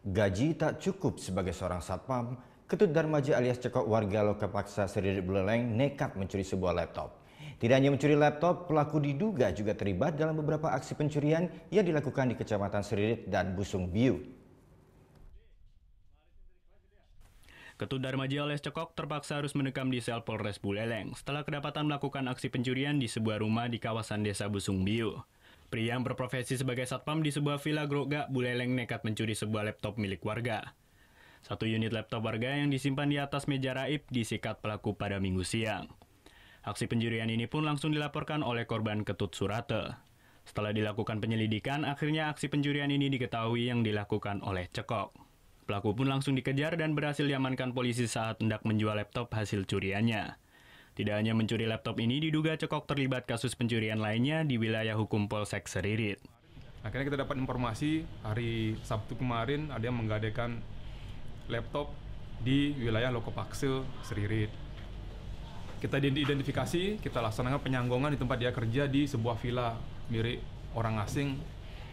Gaji tak cukup sebagai seorang satpam, Ketut Darmaja alias Cekok warga Lokapaksa Seririt Buleleng nekat mencuri sebuah laptop. Tidak hanya mencuri laptop, pelaku diduga juga terlibat dalam beberapa aksi pencurian yang dilakukan di Kecamatan Seririt dan Busung Biu. Ketut Darmaja alias Cekok terpaksa harus mendekam di sel Polres Buleleng setelah kedapatan melakukan aksi pencurian di sebuah rumah di kawasan Desa Busung Biu. Pria yang berprofesi sebagai satpam di sebuah villa Grogak, Buleleng nekat mencuri sebuah laptop milik warga. Satu unit laptop warga yang disimpan di atas meja raib disikat pelaku pada Minggu siang. Aksi pencurian ini pun langsung dilaporkan oleh korban Ketut Surate. Setelah dilakukan penyelidikan, akhirnya aksi pencurian ini diketahui yang dilakukan oleh Cekok. Pelaku pun langsung dikejar dan berhasil diamankan polisi saat hendak menjual laptop hasil curiannya. Tidak hanya mencuri laptop ini, diduga Cekok terlibat kasus pencurian lainnya di wilayah hukum Polsek Seririt. Akhirnya kita dapat informasi hari Sabtu kemarin ada yang menggadaikan laptop di wilayah Lokapaksa Seririt. Kita identifikasi, kita laksanakan penyanggongan di tempat dia kerja di sebuah villa milik orang asing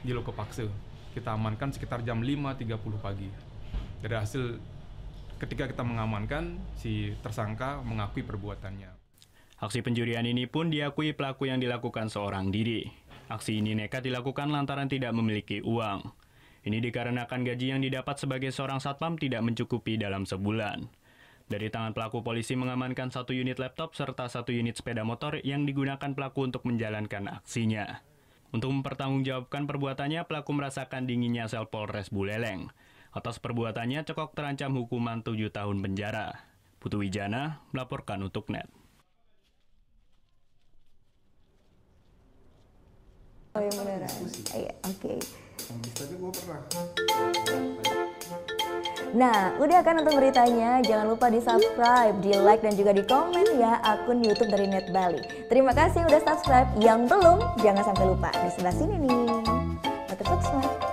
di Lokapaksa. Kita amankan sekitar jam 5.30 pagi. Dari hasil ketika kita mengamankan, si tersangka mengakui perbuatannya. Aksi pencurian ini pun diakui pelaku yang dilakukan seorang diri. Aksi ini nekat dilakukan lantaran tidak memiliki uang. Ini dikarenakan gaji yang didapat sebagai seorang satpam tidak mencukupi dalam sebulan. Dari tangan pelaku, polisi mengamankan 1 unit laptop serta 1 unit sepeda motor yang digunakan pelaku untuk menjalankan aksinya. Untuk mempertanggungjawabkan perbuatannya, pelaku merasakan dinginnya sel Polres Buleleng. Atas perbuatannya, Cekok terancam hukuman 7 tahun penjara. Putu Wijana melaporkan untuk NET. Oh yang beneran? Iya, oke. Nah, udah kan nonton beritanya? Jangan lupa di subscribe, di like, dan juga di komen ya akun YouTube dari Net Bali. Terima kasih udah subscribe. Yang belum, jangan sampai lupa. Di sebelah sini nih. Subscribe.